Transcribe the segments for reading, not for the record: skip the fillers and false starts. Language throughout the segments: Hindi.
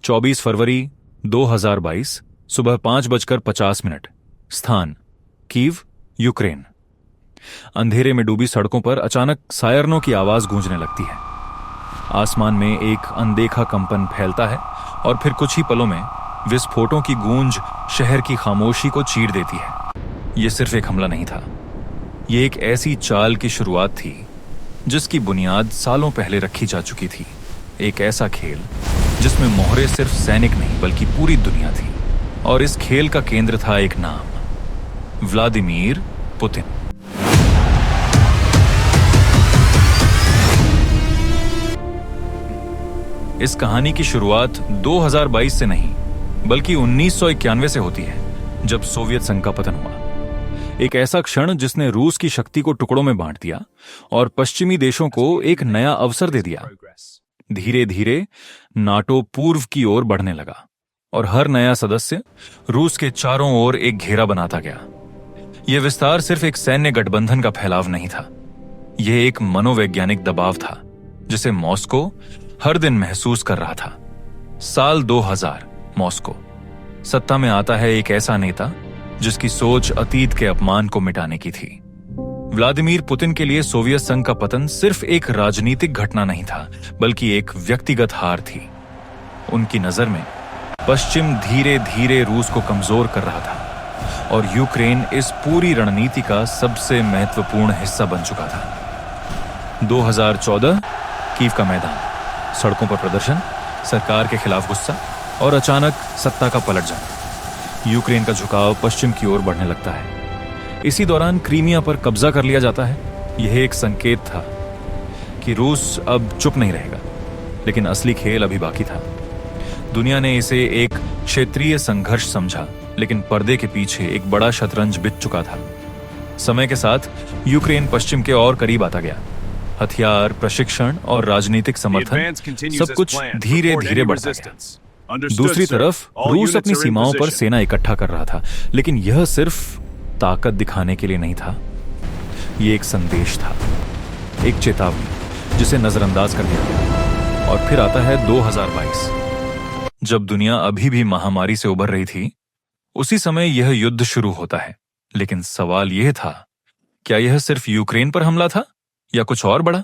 24 फरवरी 2022 सुबह 5:50। स्थान कीव, यूक्रेन। अंधेरे में डूबी सड़कों पर अचानक सायरनों की आवाज गूंजने लगती है। आसमान में एक अनदेखा कंपन फैलता है और फिर कुछ ही पलों में विस्फोटों की गूंज शहर की खामोशी को चीर देती है। यह सिर्फ एक हमला नहीं था, यह एक ऐसी चाल की शुरुआत थी जिसकी बुनियाद सालों पहले रखी जा चुकी थी। एक ऐसा खेल जिसमें मोहरे सिर्फ सैनिक नहीं बल्कि पूरी दुनिया थी, और इस खेल का केंद्र था एक नाम, व्लादिमीर पुतिन। इस कहानी की शुरुआत 2022 से नहीं बल्कि 1991 से होती है, जब सोवियत संघ का पतन हुआ। एक ऐसा क्षण जिसने रूस की शक्ति को टुकड़ों में बांट दिया और पश्चिमी देशों को एक नया अवसर दे दिया। धीरे धीरे नाटो पूर्व की ओर बढ़ने लगा और हर नया सदस्य रूस के चारों ओर एक घेरा बनाता गया। यह विस्तार सिर्फ एक सैन्य गठबंधन का फैलाव नहीं था, यह एक मनोवैज्ञानिक दबाव था जिसे मॉस्को हर दिन महसूस कर रहा था। साल 2000, मॉस्को। सत्ता में आता है एक ऐसा नेता जिसकी सोच अतीत के अपमान को मिटाने की थी। व्लादिमीर पुतिन के लिए सोवियत संघ का पतन सिर्फ एक राजनीतिक घटना नहीं था बल्कि एक व्यक्तिगत हार थी। उनकी नजर में पश्चिम धीरे धीरे रूस को कमजोर कर रहा था और यूक्रेन इस पूरी रणनीति का सबसे महत्वपूर्ण हिस्सा बन चुका था। 2014, कीव का मैदान, सड़कों पर प्रदर्शन, सरकार के खिलाफ गुस्सा और अचानक सत्ता का पलट जाना। यूक्रेन का झुकाव पश्चिम की ओर बढ़ने लगता है। इसी दौरान क्रीमिया पर कब्जा कर लिया जाता है। यह एक संकेत था कि रूस अब चुप नहीं रहेगा, लेकिन असली खेल अभी बाकी था। दुनिया ने इसे एक क्षेत्रीय संघर्ष समझा, लेकिन पर्दे के पीछे एक बड़ा शतरंज बिछ चुका था। समय के साथ यूक्रेन पश्चिम के और करीब आता गया। हथियार, प्रशिक्षण और राजनीतिक समर्थन, सब कुछ धीरे धीरे बढ़ता गया। दूसरी तरफ रूस अपनी सीमाओं पर सेना इकट्ठा कर रहा था, लेकिन यह सिर्फ ताकत दिखाने के लिए नहीं था, यह एक संदेश था, एक चेतावनी जिसे नजरअंदाज कर दिया गया। और फिर आता है 2022, जब दुनिया अभी भी महामारी से उबर रही थी। उसी समय यह युद्ध शुरू होता है, लेकिन सवाल यह था, क्या यह सिर्फ यूक्रेन पर हमला था या कुछ और बड़ा?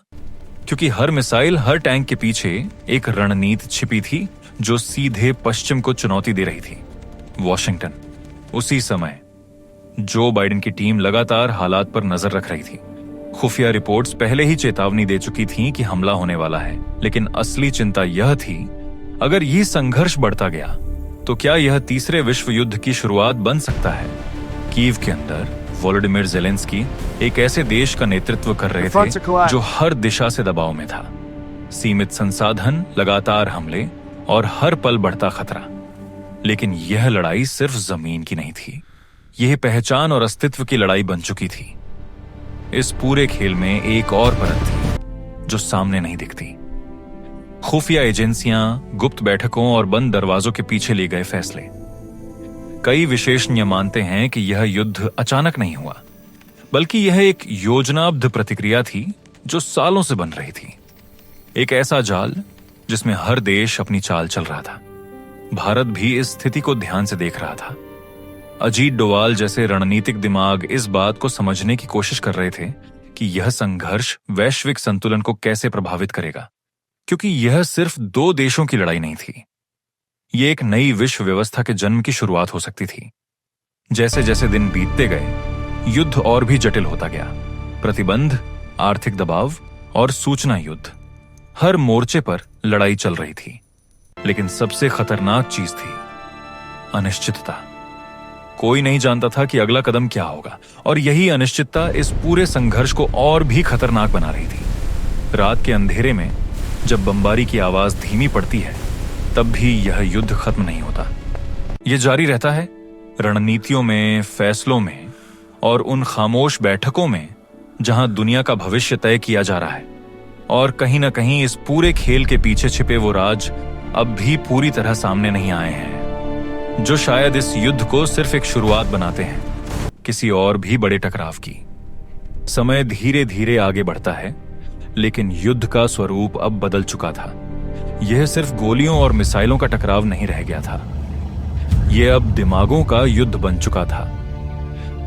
क्योंकि हर मिसाइल, हर टैंक के पीछे एक रणनीति छिपी थी जो सीधे पश्चिम को चुनौती दे रही थी, वॉशिंगटन। उसी समय जो बाइडेन की टीम लगातार हालात पर नजर रख रही थी। खुफिया रिपोर्ट्स पहले ही चेतावनी दे चुकी थीं कि हमला होने वाला है, लेकिन असली चिंता यह थी, अगर यह संघर्ष बढ़ता गया तो क्या यह तीसरे विश्व युद्ध की शुरुआत बन सकता है? कीव के अंदर वोलोडिमिर ज़ेलेंस्की एक ऐसे देश का नेतृत्व कर रहे थे जो हर दिशा से दबाव में था। सीमित संसाधन, लगातार हमले और हर पल बढ़ता खतरा। लेकिन यह लड़ाई सिर्फ जमीन की नहीं थी, यह पहचान और अस्तित्व की लड़ाई बन चुकी थी। इस पूरे खेल में एक और परत थी जो सामने नहीं दिखती। खुफिया एजेंसियां, गुप्त बैठकों और बंद दरवाजों के पीछे लिए गए फैसले। कई विशेषज्ञ मानते हैं कि यह युद्ध अचानक नहीं हुआ, बल्कि यह एक योजनाबद्ध प्रतिक्रिया थी जो सालों से बन रही थी। एक ऐसा जाल जिसमें हर देश अपनी चाल चल रहा था। भारत भी इस स्थिति को ध्यान से देख रहा था। अजीत डोवाल जैसे रणनीतिक दिमाग इस बात को समझने की कोशिश कर रहे थे कि यह संघर्ष वैश्विक संतुलन को कैसे प्रभावित करेगा, क्योंकि यह सिर्फ दो देशों की लड़ाई नहीं थी, यह एक नई विश्व व्यवस्था के जन्म की शुरुआत हो सकती थी। जैसे जैसे दिन बीतते गए, युद्ध और भी जटिल होता गया। प्रतिबंध, आर्थिक दबाव और सूचना युद्ध, हर मोर्चे पर लड़ाई चल रही थी। लेकिन सबसे खतरनाक चीज थी अनिश्चितता। कोई नहीं जानता था कि अगला कदम क्या होगा, और यही अनिश्चितता इस पूरे संघर्ष को और भी खतरनाक बना रही थी। रात के अंधेरे में जब बमबारी की आवाज धीमी पड़ती है, तब भी यह युद्ध खत्म नहीं होता। यह जारी रहता है, रणनीतियों में, फैसलों में और उन खामोश बैठकों में जहां दुनिया का भविष्य तय किया जा रहा है। और कहीं ना कहीं इस पूरे खेल के पीछे छिपे वो राज अब भी पूरी तरह सामने नहीं आए हैं, जो शायद इस युद्ध को सिर्फ एक शुरुआत बनाते हैं, किसी और भी बड़े टकराव की। समय धीरे धीरे आगे बढ़ता है, लेकिन युद्ध का स्वरूप अब बदल चुका था। यह सिर्फ गोलियों और मिसाइलों का टकराव नहीं रह गया था, यह अब दिमागों का युद्ध बन चुका था।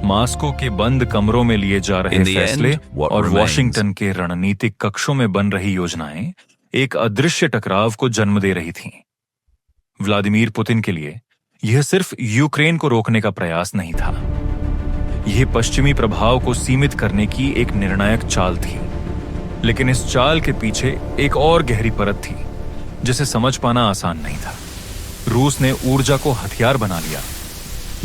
मास्को के बंद कमरों में लिए जा रहे फैसले और वॉशिंगटन के रणनीतिक कक्षों में बन रही योजनाएं एक अदृश्य टकराव को जन्म दे रही थीं। व्लादिमीर पुतिन के लिए यह सिर्फ यूक्रेन को रोकने का प्रयास नहीं था, यह पश्चिमी प्रभाव को सीमित करने की एक निर्णायक चाल थी। लेकिन इस चाल के पीछे एक और गहरी परत थी जिसे समझ पाना आसान नहीं था। रूस ने ऊर्जा को हथियार बना लिया।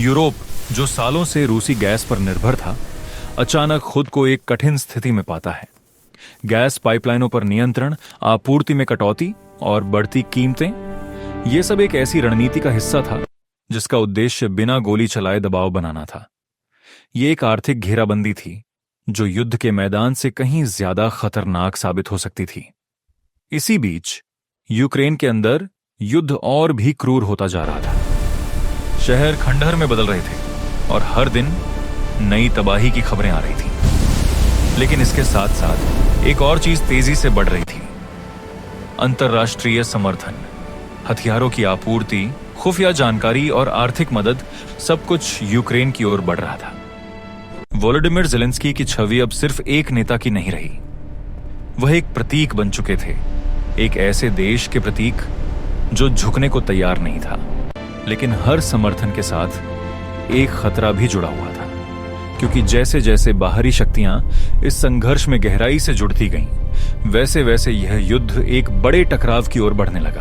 यूरोप, जो सालों से रूसी गैस पर निर्भर था, अचानक खुद को एक कठिन स्थिति में पाता है। गैस पाइपलाइनों पर नियंत्रण, आपूर्ति में कटौती और बढ़ती कीमतें, यह सब एक ऐसी रणनीति का हिस्सा था जिसका उद्देश्य बिना गोली चलाए दबाव बनाना था। यह एक आर्थिक घेराबंदी थी जो युद्ध के मैदान से कहीं ज्यादा खतरनाक साबित हो सकती थी। इसी बीच यूक्रेन के अंदर युद्ध और भी क्रूर होता जा रहा था। शहर खंडहर में बदल रहे थे और हर दिन नई तबाही की खबरें आ रही थीं। लेकिन इसके साथ साथ एक और चीज तेजी से बढ़ रही थी। अंतर्राष्ट्रीय समर्थन, हथियारों की आपूर्ति, खुफिया जानकारी और आर्थिक मदद, सब कुछ यूक्रेन की ओर बढ़ रहा था। वोलोडिमिर ज़ेलेंस्की की छवि अब सिर्फ एक नेता की नहीं रही, वह एक प्रतीक बन चुके थे, एक ऐसे देश के प्रतीक जो झुकने को तैयार नहीं था। लेकिन हर समर्थन के साथ एक खतरा भी जुड़ा हुआ था, क्योंकि जैसे जैसे बाहरी शक्तियां इस संघर्ष में गहराई से जुड़ती गईं, वैसे वैसे यह युद्ध एक बड़े टकराव की ओर बढ़ने लगा।